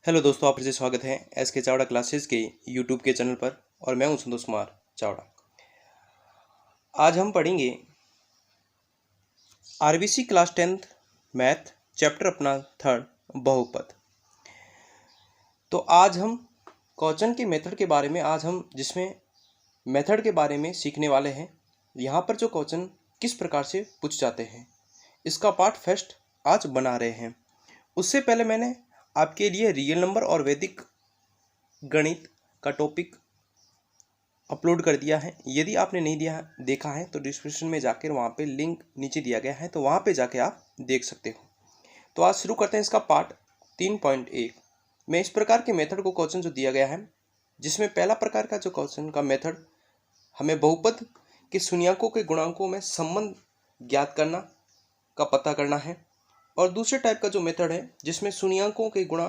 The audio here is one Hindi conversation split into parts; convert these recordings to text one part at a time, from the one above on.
हेलो दोस्तों, आप फिर से स्वागत है एस के चावड़ा क्लासेस के यूट्यूब के चैनल पर। और मैं हूं संतोष कुमार चावड़ा। आज हम पढ़ेंगे RBC class 10th math chapter अपना थर्ड बहुपद। तो आज हम क्वेश्चन के मेथड के बारे में जिसमें मेथड के बारे में सीखने वाले हैं। यहाँ पर जो क्वेश्चन किस प्रकार से पूछ जाते हैं इसका पार्ट फर्स्ट आज बना रहे हैं। उससे पहले मैंने आपके लिए रियल नंबर और वैदिक गणित का टॉपिक अपलोड कर दिया है। यदि आपने नहीं देखा है तो डिस्क्रिप्शन में जाकर वहाँ पे लिंक नीचे दिया गया है, तो वहाँ पे जाके आप देख सकते हो। तो आज शुरू करते हैं इसका पार्ट 3.1 में। इस प्रकार के मेथड को क्वेश्चन जो दिया गया है, जिसमें पहला प्रकार का जो क्वेश्चन का मेथड हमें बहुपद के शून्यकों के गुणांकों में संबंध ज्ञात करना का पता करना है, और दूसरे टाइप का जो मेथड है जिसमें शून्यकों के गुणा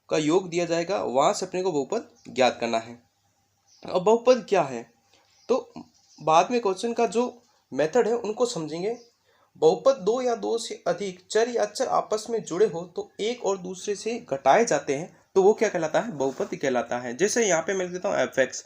का योग दिया जाएगा, वहाँ से अपने को बहुपद ज्ञात करना है। अब बहुपद क्या है तो बाद में क्वेश्चन का जो मेथड है उनको समझेंगे। बहुपद दो या दो से अधिक चर या अचर आपस में जुड़े हो तो एक और दूसरे से घटाए जाते हैं, तो वो क्या कहलाता है? बहुपद कहलाता है। जैसे यहाँ पे मैं लिख देता हूँ एफ एक्स।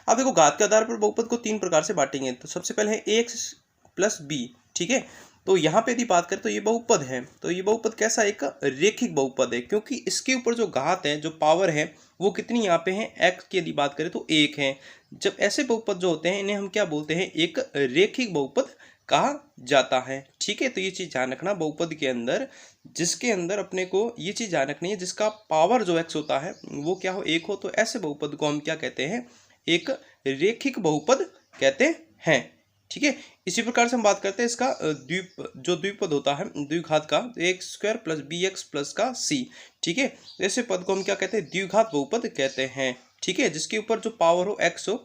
अब देखो, घात के आधार पर बहुपद को तीन प्रकार से बांटेंगे। तो सबसे पहले है ए एक्स प्लस बी, ठीक है। तो यहाँ पे यदि बात करें तो ये बहुपद है। तो ये बहुपद कैसा? एक रेखिक बहुपद है, क्योंकि इसके ऊपर जो घात है, जो पावर है, वो कितनी यहाँ पे है? एक्स की यदि बात करें तो एक है। जब ऐसे बहुपद जो होते हैं इन्हें हम क्या बोलते हैं? एक रेखिक बहुपद कहा जाता है, ठीक है। तो ये चीज़ ध्यान रखना, बहुपद के अंदर जिसके अंदर अपने को ये चीज़ ध्यान रखनी है, जिसका पावर जो एक्स होता है वो क्या हो? एक हो। तो ऐसे बहुपद को हम क्या कहते हैं? एक रेखिक बहुपद कहते हैं, ठीक है। इसी प्रकार से हम बात करते हैं इसका द्विपद होता है, द्विघात का, x square plus b x plus का सी, ठीक है। ऐसे पद को हम क्या कहते हैं? द्विघात बहुपद कहते हैं, ठीक है। जिसके ऊपर जो पावर हो एक्स हो,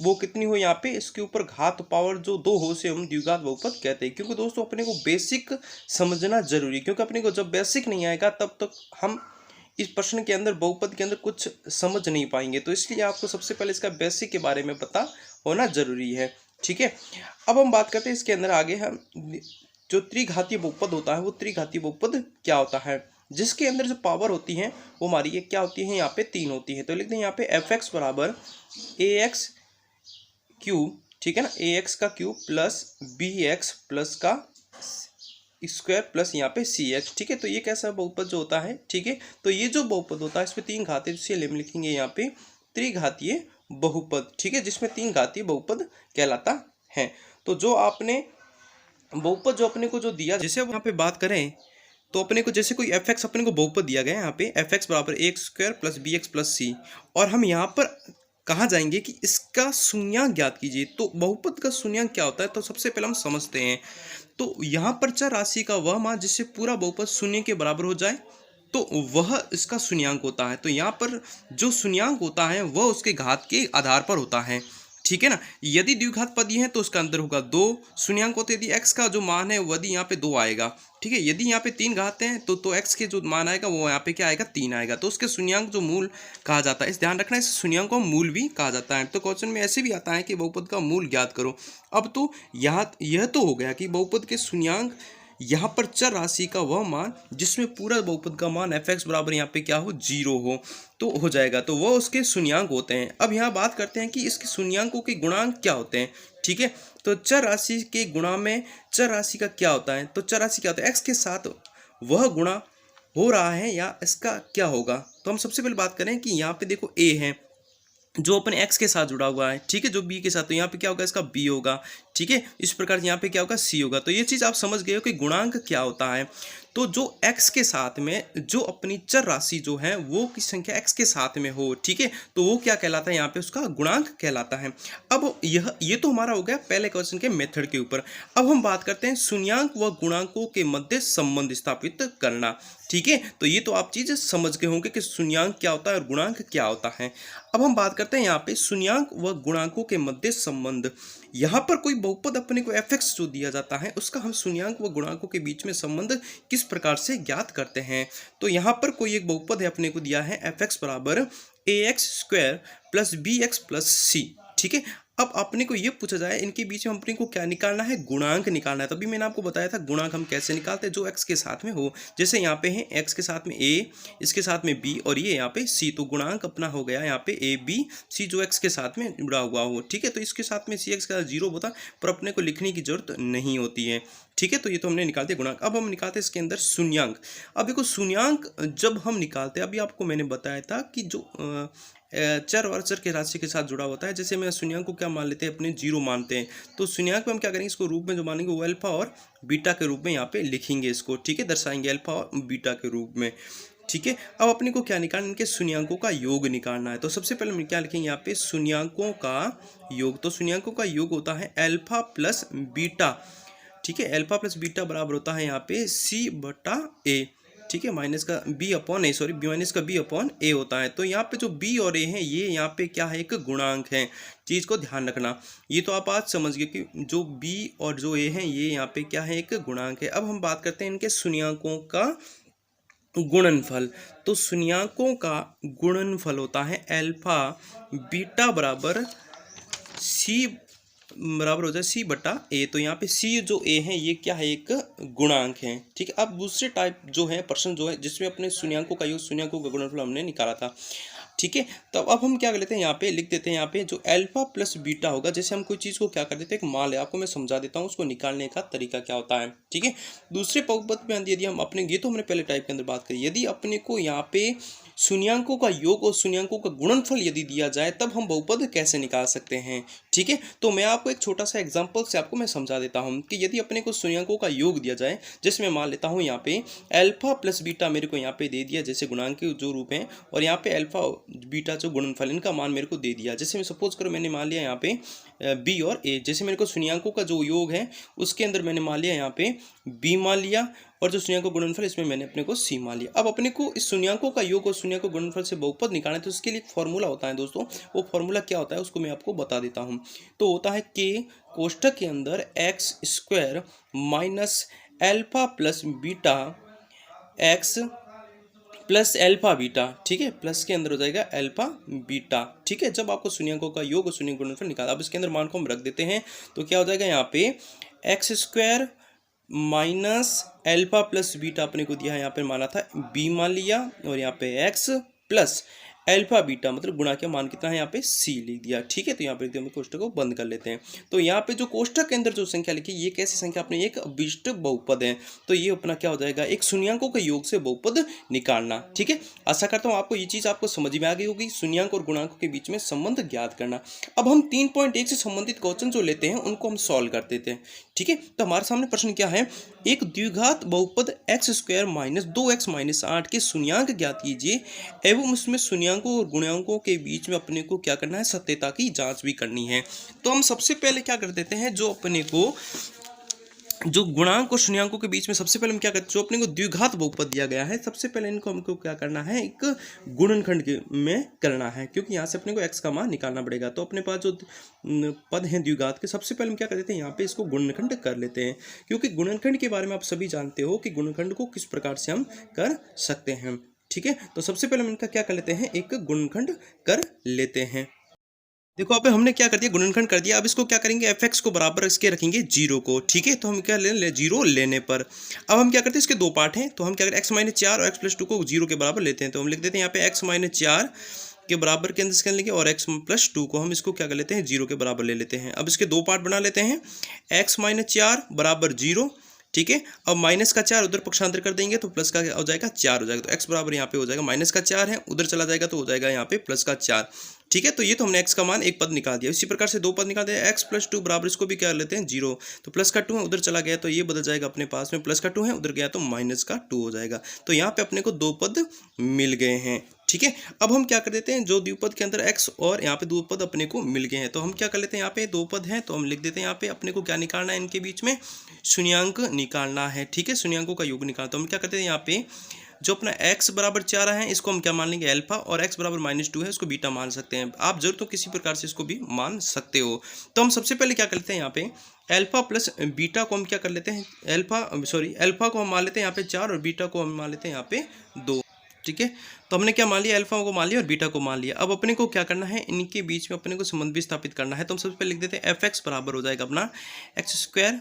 वो कितनी हो यहाँ पे? इसके ऊपर घात पावर जो दो हो से हम द्विघात बहुपद कहते हैं। क्योंकि दोस्तों अपने को बेसिक समझना जरूरी है, क्योंकि अपने को जब बेसिक नहीं आएगा तब तक हम इस प्रश्न के अंदर बहुपद के अंदर कुछ समझ नहीं पाएंगे। तो इसलिए आपको सबसे पहले इसका बेसिक के बारे में पता होना जरूरी है, ठीक है। अब हम बात करते हैं इसके अंदर आगे, हम जो त्रिघातीय बहुपद होता है वो त्रिघातीय बहुपद क्या होता है? जिसके अंदर जो पावर होती है वो हमारी ये क्या होती है? यहाँ पे तीन होती है। तो लिखते हैं यहाँ पे एफ एक्स बराबर ए एक्स क्यूब, ठीक है ना, ए एक्स का cube plus b x plus का स्क्वायर प्लस यहाँ पे सी एक्स, ठीक है। तो ये कैसा बहुपद जो होता है, ठीक है। तो ये जो बहुपद होता है इसमें तीन घात है, इसलिए हम लिखेंगे यहाँ पे त्रिघातीय बहुपद, ठीक है, जिसमें तीन घातीय बहुपद कहलाता है। तो जो आपने बहुपद जो अपने को जो दिया, जैसे अब यहाँ पे बात करें तो अपने को जैसे कोई एफ एक्स अपने को बहुपद दिया गया है, यहाँ पे एफ एक्स बराबर a x square plus b x plus c, और हम यहाँ पर कहाँ जाएंगे कि इसका शून्यक ज्ञात कीजिए। तो बहुपद का शून्यक क्या होता है? तो सबसे पहले हम समझते हैं। तो यहाँ पर चर राशि का वह मान जिससे पूरा बहुपद शून्य के बराबर हो जाए, तो वह इसका शून्यक होता है। तो यहाँ पर जो शून्यक होता है वह उसके घात के आधार पर होता है, ठीक है ना। यदि द्विघात पद है तो उसका अंदर होगा दो शून्यक होते, यदि x का जो मान है यदि यहाँ पे दो आएगा, ठीक है। यदि यहाँ पे तीन घात हैं तो x के जो मान आएगा वो यहाँ पे क्या आएगा? तीन आएगा। तो उसके शून्यक जो मूल कहा जाता है, इस ध्यान रखना, इस शून्यक को मूल भी कहा जाता है। तो क्वेश्चन में ऐसे भी आता है कि बहुपद का मूल ज्ञात करो। अब तो यहाँ यह तो हो गया कि बहुपद के शून्यक, यहाँ पर चर राशि का वह मान जिसमें पूरा बहुपद का मान एफ एक्स बराबर यहाँ पे क्या हो? जीरो हो, तो हो जाएगा। तो वह उसके शून्यक होते हैं। अब यहाँ बात करते हैं कि इसके शून्यकों के गुणांक क्या होते हैं, ठीक है। तो चर राशि के गुणा में चर राशि का क्या होता है? तो चर राशि क्या होता है? एक्स के साथ वह गुणा हो रहा है या इसका क्या होगा? तो हम सबसे पहले बात करें कि यहाँ पे देखो ए है जो अपने x के साथ जुड़ा हुआ है, ठीक है, जो b के साथ, तो यहाँ पे क्या होगा? इसका b होगा, ठीक है। इस प्रकार यहाँ पे क्या होगा? c होगा। तो ये चीज़ आप समझ गए हो कि गुणांक क्या होता है। तो जो x के साथ में जो अपनी चर राशि जो है वो की संख्या x के साथ में हो, ठीक है, तो वो क्या कहलाता है? यहाँ पे उसका गुणांक कहलाता है। अब ये तो हमारा हो गया पहले क्वेश्चन के मेथड के ऊपर। अब हम बात करते हैं शून्यक व गुणांकों के मध्य संबंध स्थापित करना, ठीक है। तो ये तो आप चीज़ समझ गए होंगे कि शून्यक क्या होता है और गुणांक क्या होता है। अब हम बात करते हैं यहाँ पे शून्यक व गुणांकों के मध्य संबंध। यहाँ पर कोई बहुपद अपने को एफ एक्स जो दिया जाता है उसका हम शून्यक व गुणांकों के बीच में संबंध किस प्रकार से ज्ञात करते हैं? तो यहाँ पर कोई एक बहुपद है अपने को दिया है एफ एक्स बराबर a x square plus b x plus c, ठीक है। अब अपने को ये पूछा जाए इनके बीच में अपने को क्या निकालना है, गुणांक निकालना है। तभी मैंने आपको बताया था गुणांक हम कैसे निकालते हैं, जो एक्स के साथ में हो। जैसे यहाँ पे है एक्स के साथ में ए, इसके साथ में बी और ये यहाँ पे सी, तो गुणांक अपना हो गया यहाँ पे ए बी सी, जो एक्स के साथ में जुड़ा हुआ हो। ठीक है, तो इसके साथ में सी एक्स का 0 होता, पर अपने को लिखने की जरूरत नहीं होती है। ठीक है, तो ये तो हमने निकालते गुणांक। अब हम निकालते हैं इसके अंदर शून्यांक। अब देखो शून्यांक जब हम निकालते हैं, अभी आपको मैंने बताया था कि जो चर और अचर के राशि के साथ जुड़ा होता है, जैसे मैं शून्यांक को क्या मान लेते हैं, अपने 0 मानते हैं, तो शून्यांक में हम क्या करेंगे, इसको रूप में जो मानेंगे वो अल्फा और बीटा के रूप में यहाँ पे लिखेंगे इसको। ठीक है, दर्शाएंगे अल्फा और बीटा के रूप में। ठीक है, अब अपने को क्या निकालना, इनके शून्यांकों का योग निकालना है। तो सबसे पहले हम क्या लिखेंगे यहाँ पे, शून्यांकों का योग। तो शून्यांकों का योग होता है अल्फा प्लस बीटा। ठीक है, अल्फा प्लस बीटा बराबर होता है यहाँ पे सी बटा ए। ठीक है, माइनस का बी अपॉन ए, सॉरी माइनस का बी अपॉन ए होता है। तो यहाँ पे जो बी और ए है ये यहाँ पे क्या है, एक गुणांक है। चीज़ को ध्यान रखना, ये तो आप आज समझ गए कि जो बी और जो ए है ये यहाँ पे क्या है, एक गुणांक है। अब हम बात करते हैं इनके शून्यांकों का गुणनफल। तो शून्यांकों का गुणनफल होता है अल्फा बीटा बराबर सी बराबर हो जाए सी बटा ए। तो यहाँ पे सी जो ए है ये क्या है, एक गुणांक है। ठीक है, अब दूसरे टाइप जो है प्रश्न जो है जिसमें अपने शून्यांकों का योग, शून्यांकों का गुणनफल हमने निकाला था। ठीक है, तो अब हम क्या कर लेते हैं, यहाँ पे लिख देते हैं, यहाँ पे जो अल्फा प्लस बीटा होगा, जैसे हम कोई चीज़ को क्या कर देते हैं, एक मान है, आपको मैं समझा देता हूँ उसको निकालने का तरीका क्या होता है। ठीक है, दूसरे बहुपद में यदि हम अपने, ये तो हमने पहले टाइप के अंदर बात करी, यदि अपने को यहाँ पे शून्यांकों का योग और शून्यांकों का गुणनफल यदि दिया जाए तब हम बहुपद कैसे निकाल सकते हैं। ठीक है, तो मैं आपको एक छोटा सा एग्जांपल से आपको मैं समझा देता हूं कि यदि अपने को शून्यांकों का योग दिया जाए, जिसमें मान लेता हूं यहाँ पे अल्फा प्लस बीटा मेरे को यहाँ पे दे दिया, जैसे गुणांक के जो रूप हैं, और यहाँ पे अल्फा बीटा जो गुणनफल इनका मान मेरे को दे दिया। जैसे मैं सपोज करो मैंने मान लिया यहाँ पे बी और ए, जैसे मेरे को शून्यांकों का जो योग है उसके अंदर मैंने मान लिया यहाँ पे बी मान लिया, और जो शून्यांकों गुणनफल इसमें मैंने अपने को सी मान लिया। अब अपने को इस शून्यांकों का योग और शून्यांकों गुणनफल से बहुपद निकालना है, तो इसके लिए एक फॉर्मूला होता है दोस्तों। वो फॉर्मूला क्या होता है उसको मैं आपको बता देता हूँ। तो होता है के कोष्ठक के अंदर x square minus alpha plus beta x plus alpha beta. ठीक है, प्लस के अंदर हो जाएगा एल्फा बीटा। ठीक है, जब आपको शून्यांकों का योग और शून्य गुणनफल निकाला, अब इसके अंदर मान को हम रख देते हैं, तो क्या हो जाएगा यहाँ पे x square minus alpha plus beta अपने को दिया है, यहाँ पे माना था बी मान लिया, और यहाँ पे एक्स प्लस एल्फा बीटा मतलब गुणा के मान कितना है, यहाँ पे सी लिख दिया। ठीक है, तो यहाँ पे हम कोष्ठक को बंद कर लेते हैं। तो यहाँ पे जो कोष्ठक के अंदर जो संख्या लिखी ये कैसी संख्या, अपने एक अभिष्ट बहुपद है, तो ये अपना क्या हो जाएगा, एक शून्यांकों के योग से बहुपद निकालना। ठीक है, आशा करता हूँ आपको ये चीज़ आपको समझ में आ गई होगी, शून्यांक और गुणांकों के बीच में संबंध ज्ञात करना। अब हम 3.1 से संबंधित क्वेश्चन जो लेते हैं उनको हम सॉल्व कर देते हैं। ठीक है, तो हमारे सामने प्रश्न क्या है, एक द्विघात बहुपद x square minus 2x minus 8 के शून्यांक ज्ञात कीजिए एवं उसमें शून्यांकों और गुणांकों के बीच में अपने को क्या करना है, सत्यता की जांच भी करनी है। तो हम सबसे पहले क्या कर देते हैं, जो अपने को जो गुणांक और शून्यांकों के बीच में सबसे पहले हम क्या करते हैं, जो अपने को द्विघात बहुपद दिया गया है, सबसे पहले इनको हमको क्या करना है, एक गुणनखंड में करना है, क्योंकि यहाँ से अपने को x का मान निकालना पड़ेगा। तो अपने पास जो पद हैं द्विघात के, सबसे पहले हम क्या कर देते हैं, यहाँ पे इसको गुणनखंड कर लेते हैं, क्योंकि गुणनखंड के बारे में आप सभी जानते हो कि गुणनखंड को किस प्रकार से हम कर सकते हैं। ठीक है, तो सबसे पहले हम इनका क्या कर लेते हैं, एक गुणनखंड कर लेते हैं। देखो अब हमने क्या कर दिया, गुणनखंड कर दिया। अब इसको क्या करेंगे, एफ एक्स को बराबर इसके रखेंगे 0 को। ठीक है, तो हम क्या ले 0 लेने पर अब हम क्या करते हैं, इसके दो पार्ट हैं, तो हम क्या करते हैं, एक्स माइनस 4 और एक्स प्लस 2 को 0 के बराबर लेते हैं। तो हम लिख देते हैं यहाँ पे एक्स माइनस 4 के बराबर के अंदर इसके लेंगे, और एक्स प्लस 2 को हम इसको क्या कर लेते हैं, 0 के बराबर ले लेते हैं। अब इसके दो पार्ट बना लेते हैं, एक्स माइनस 4 बराबर 0। ठीक है, अब माइनस का 4 उधर पक्षांतर कर देंगे तो प्लस का हो जाएगा 4 हो जाएगा। तो x बराबर यहाँ पे हो जाएगा माइनस का 4 है, उधर चला जाएगा तो हो जाएगा यहाँ पे प्लस का 4। ठीक है, तो ये तो हमने x का मान एक पद निकाल दिया। इसी प्रकार से दो पद निकाल दिया, x प्लस 2 बराबर इसको भी क्या लेते हैं 0। तो प्लस का 2 है, उधर चला गया तो ये बदल जाएगा अपने पास में, प्लस का 2 है, उधर गया तो माइनस का 2 हो जाएगा। तो यहाँ पे अपने को दो पद मिल गए हैं। ठीक है, अब हम क्या कर देते हैं, जो द्विपद के अंदर x और यहाँ पे दो पद अपने को मिल गए हैं, तो हम क्या कर लेते हैं, यहाँ पे दो पद हैं तो हम लिख देते हैं यहाँ पे अपने को क्या निकालना है, इनके बीच में शून्यांक निकालना है। ठीक है, शून्यांकों का योग निकालना। तो हम क्या करते हैं, यहाँ पे जो अपना x बराबर 4 है इसको हम क्या मान लेंगे अल्फा, और x बराबर -2 है इसको बीटा मान सकते हैं। आप जरूर तो किसी प्रकार से इसको भी मान सकते हो। तो हम सबसे पहले क्या करते हैं, यहाँ पे अल्फा प्लस बीटा को हम क्या कर लेते हैं, अल्फा को हम मान लेते हैं यहाँ पे 4 और बीटा को हम मान लेते हैं यहाँ पे 2। ठीक है। तो हमने क्या मान लिया, अल्फा को मान लिया और बीटा को मान लिया। अब अपने को क्या करना है, इनके बीच में अपने को संबंध भी स्थापित करना है। तो हम सबसे पहले लिख देते हैं एफ एक्स बराबर हो जाएगा अपना एक्स स्क्वायर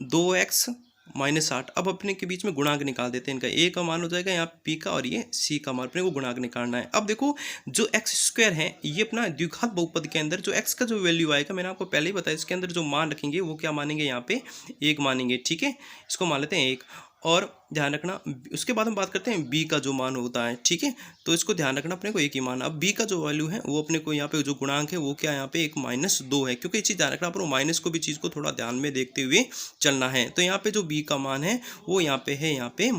2x माइनस 8। अब अपने के बीच में गुणांक निकाल देते हैं, इनका ए का मान हो जाएगा यहाँ पी का और ये सी का मान, अपने को गुणांक निकालना है। अब देखो जो एक्स स्क्वायर है ये अपना द्विघात बहुपद के अंदर जो एक्स का जो वैल्यू आएगा, मैंने आपको पहले ही बताया, इसके अंदर जो मान रखेंगे वो क्या मानेंगे, यहाँ पे एक मानेंगे। ठीक है, इसको मान लेते हैं एक। और ध्यान रखना उसके बाद हम बात करते हैं बी का जो मान होता है। ठीक है, तो इसको ध्यान रखना अपने को एक ही मान। अब बी का जो वैल्यू है वो अपने को यहाँ पे जो गुणांक है वो क्या यहाँ पे एक -2 है, क्योंकि ये चीज़ ध्यान रखना पर माइनस को भी चीज़ को थोड़ा ध्यान में देखते हुए चलना है। तो यहाँ पे जो बी का मान है वो यहाँ पे है यहाँ पे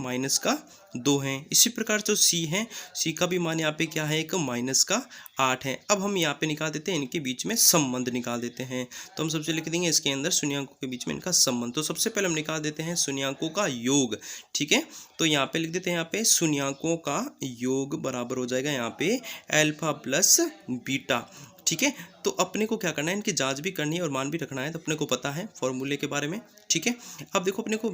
-2 है। इसी प्रकार जो सी है, सी का भी मान यहाँ पे क्या है, एक -8 है। अब हम यहाँ पे निकाल देते हैं, इनके बीच में संबंध निकाल देते हैं। तो हम सबसे लिख देंगे इसके अंदर शून्याङ्कों के बीच में इनका संबंध। तो सबसे पहले हम निकाल देते हैं शून्याङ्कों का योग। ठीक है, तो यहाँ पे लिख देते हैं यहाँ पे शून्याङ्कों का योग बराबर हो जाएगा यहाँ पे अल्फा प्लस बीटा। ठीक है, तो अपने को क्या करना है, इनकी जांच भी करनी है और मान भी रखना है। तो अपने को पता है फॉर्मूले के बारे में। ठीक है, अब देखो अपने को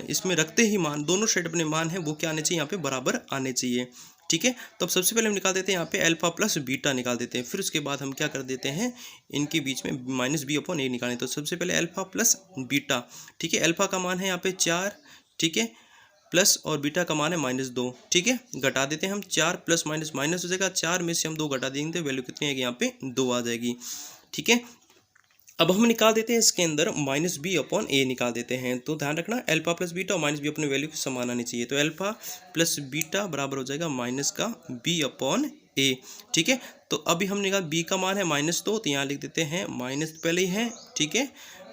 इसमें रखते ही मान, दोनों साइड अपने मान है वो क्या आने चाहिए, यहाँ पे बराबर आने चाहिए। ठीक है, तो अब सबसे पहले हम निकाल देते हैं यहाँ पे अल्फा प्लस बीटा निकाल देते हैं। फिर उसके बाद हम क्या कर देते हैं, इनके बीच में -b/a निकालें। तो सबसे पहले अल्फा प्लस बीटा। ठीक है, अल्फा का मान है यहाँ पे 4। ठीक है, प्लस और बीटा का मान है -2। ठीक है, घटा देते हैं हम, 4 प्लस माइनस माइनस हो जाएगा, 4 में से हम 2 घटा देंगे तो वैल्यू कितनी आएगी, यहाँ पे 2 आ जाएगी। ठीक है, अब हम निकाल देते हैं इसके अंदर -b/a निकाल देते हैं। तो ध्यान रखना अल्फा प्लस बीटा और -b अपने वैल्यू के समान आनी चाहिए। तो अल्फा प्लस बीटा बराबर हो जाएगा -b/a। ठीक है, तो अभी हम निकाल b का मान है -2, तो यहाँ लिख देते हैं माइनस पहले ही है। ठीक है,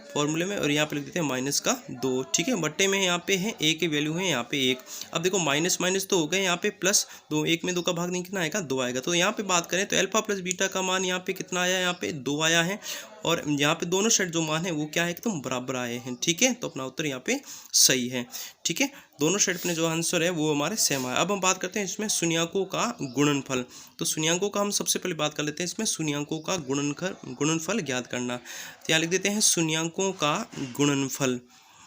फॉर्मूले में, और यहाँ पे लिख देते हैं -2। ठीक है, बट्टे में यहाँ पे है a की वैल्यू है यहाँ पे 1। अब देखो माइनस माइनस तो हो गए, यहाँ पे +2, 1 में 2 का भाग नहीं कितना आएगा, 2 आएगा। तो यहाँ पे बात करें तो अल्फा प्लस बीटा का मान यहाँ पे कितना आया, यहाँ पे 2 आया है। और यहाँ पे दोनों साइड जो मान है वो क्या है, एकदम बराबर आए हैं। ठीक है, तो अपना उत्तर यहाँ पे सही है। ठीक है, दोनों साइड अपने जो आंसर है वो हमारे सेम है। अब हम बात करते हैं इसमें शून्याङ्कों का गुणनफल। तो शून्याङ्कों का हम सबसे पहले बात कर लेते हैं, इसमें शून्याङ्कों का गुणनफल ज्ञात करना। तो यहाँ लिख देते हैं शून्याङ्कों का गुणनफल।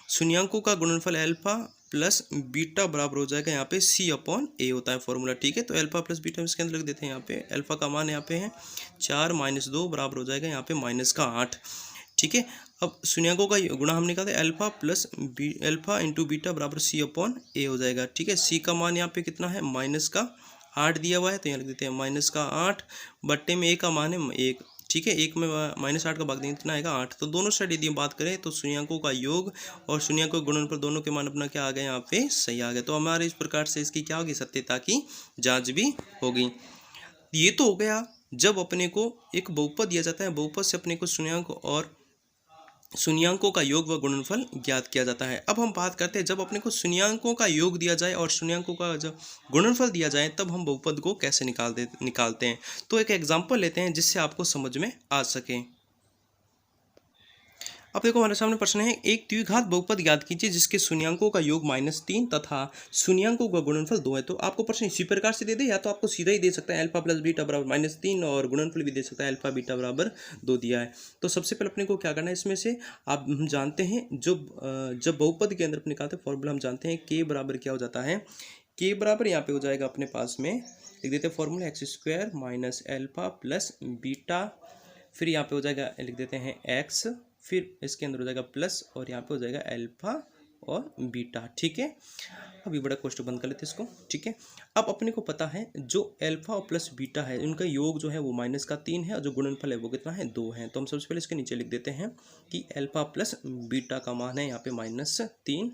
शून्याङ्कों का गुणनफल अल्फा प्लस बीटा बराबर हो जाएगा यहाँ पे c/a होता है फॉर्मूला। ठीक है, तो अल्फा प्लस बीटा इसके अंदर लिख देते हैं। यहाँ पे अल्फा का मान यहाँ पे है 4 - 2 बराबर हो जाएगा यहाँ पे -8। ठीक है, अब शून्याङ्कों का गुणा हम निकालते हैं, अल्फा इंटू बीटा बराबर c/a हो जाएगा। ठीक है, c का मान यहाँ पे कितना है, -8 दिया हुआ है, तो यहाँ लिख देते हैं -8 बट्टे में a का मान है 1। ठीक है, 1 में -8 का भाग देंगे कितना आएगा, 8। तो दोनों साइड यदि हम बात करें तो शून्याङ्कों का योग और शून्याङ्कों के गुणनफल दोनों के मान अपना क्या आ गए, यहाँ पे सही आ गए। तो हमारे इस प्रकार से इसकी क्या होगी, सत्यता की जांच भी होगी। ये तो हो गया जब अपने को एक बहुपद दिया जाता है, बहुपद से अपने को शून्याङ्क और शून्याङ्कों का योग व गुणनफल ज्ञात किया जाता है। अब हम बात करते हैं जब अपने को शून्याङ्कों का योग दिया जाए और शून्याङ्कों का जब गुणनफल दिया जाए तब हम बहुपद को कैसे निकालते हैं। तो एक एग्जाम्पल लेते हैं जिससे आपको समझ में आ सके। अब देखो हमारे सामने प्रश्न है, एक द्विघात बहुपद ज्ञात कीजिए जिसके शून्याङ्कों का योग -3 तथा शून्याङ्कों का गुणनफल 2 है। तो आपको प्रश्न इसी प्रकार से दे दे, या तो आपको सीधा ही दे सकता है अल्फा प्लस बीटा बराबर -3 और गुणनफल भी दे सकता है अल्फा बीटा बराबर 2 दिया है। तो सबसे पहले अपने को क्या करना है, इसमें से आप हम जानते हैं जब बहुपद के अंदर अपने निकालते हैं फॉर्मूला हम जानते हैं k बराबर क्या हो जाता है, k बराबर यहाँ पे हो जाएगा अपने पास में, लिख देते हैं formula x² minus alpha plus beta, फिर यहाँ पे हो जाएगा लिख देते हैं x, फिर इसके अंदर हो जाएगा प्लस और यहाँ पे हो जाएगा अल्फा और बीटा। ठीक है, अभी बड़ा क्वेश्चन बंद कर लेते हैं इसको। ठीक है, अब अपने को पता है जो अल्फा और प्लस बीटा है उनका योग जो है वो -3 है और जो गुणनफल है वो कितना है, 2 है। तो हम सबसे पहले इसके नीचे लिख देते हैं कि अल्फा प्लस बीटा का मान है यहाँ पे -3।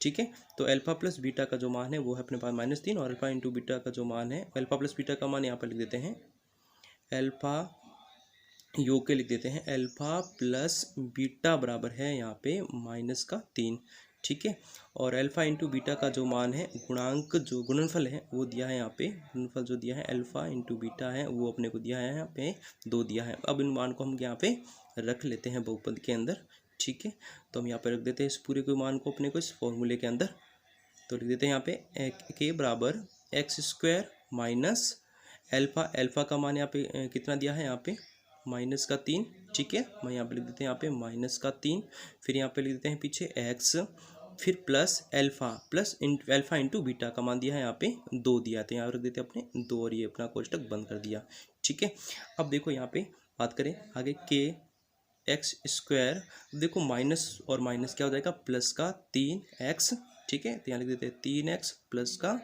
ठीक है, तो अल्फा प्लस बीटा का जो मान है वो है अपने पास -3 और अल्फा इंटू बीटा का जो मान है, अल्फा प्लस बीटा का मान यहाँ पर लिख देते हैं, अल्फा योग के लिख देते हैं अल्फा प्लस बीटा बराबर है यहाँ पे -3। ठीक है, और अल्फा इंटू बीटा का जो मान है, गुणांक जो गुणनफल है वो दिया है यहाँ पे, गुणनफल जो दिया है अल्फा इंटू बीटा है वो अपने को दिया है यहाँ पे 2 दिया है। अब इन मान को हम यहाँ पे रख लेते हैं बहुपद के अंदर। ठीक है, तो हम यहाँ पे रख देते हैं इस पूरे के मान को अपने को इस फॉर्मूले के अंदर। तो लिख देते हैं यहाँ पे k बराबर x² माइनस अल्फा का मान यहाँ पे कितना दिया है, यहाँ पे -3। ठीक है, मैं यहाँ पे लिख देते हैं यहाँ पे -3, फिर यहाँ पे लिख देते हैं पीछे x फिर प्लस एल्फा इंटू बीटा का मान दिया है यहाँ पे 2 दिया, तो यहाँ रख देते अपने 2 और ये अपना कोष्टक बंद कर दिया। ठीक है, अब देखो यहाँ पे बात करें आगे के एक्स स्क्वायर, देखो माइनस और माइनस क्या हो जाएगा प्लस का 3x। ठीक है, तो यहाँ लिख देते हैं 3x प्लस का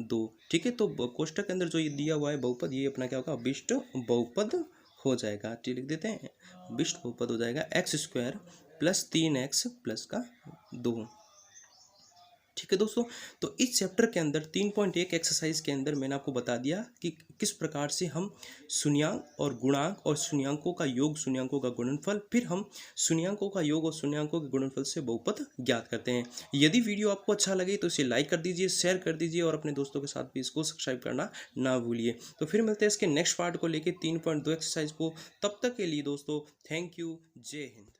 2। ठीक है, तो कोष्टक के अंदर जो ये दिया हुआ है बहुपद, ये अपना क्या होगा विशिष्ट बहुपद हो जाएगा। ठीक, लिख देते हैं विशिष्ट बहुपद हो जाएगा x square plus 3x plus का 2। ठीक है दोस्तों, तो इस चैप्टर के अंदर 3.1 एक्सरसाइज के अंदर मैंने आपको बता दिया कि किस प्रकार से हम शून्यांक और गुणांक और शून्यांकों का योग, शून्यांकों का गुणनफल, फिर हम शून्यांकों का योग और शून्यांकों के गुणनफल से बहुपद ज्ञात करते हैं। यदि वीडियो आपको अच्छा लगे तो इसे लाइक कर दीजिए, शेयर कर दीजिए और अपने दोस्तों के साथ भी इसको सब्सक्राइब करना ना भूलिए। तो फिर मिलते हैं इसके नेक्स्ट पार्ट को लेकर 3.2 एक्सरसाइज को। तब तक के लिए दोस्तों थैंक यू, जय हिंद।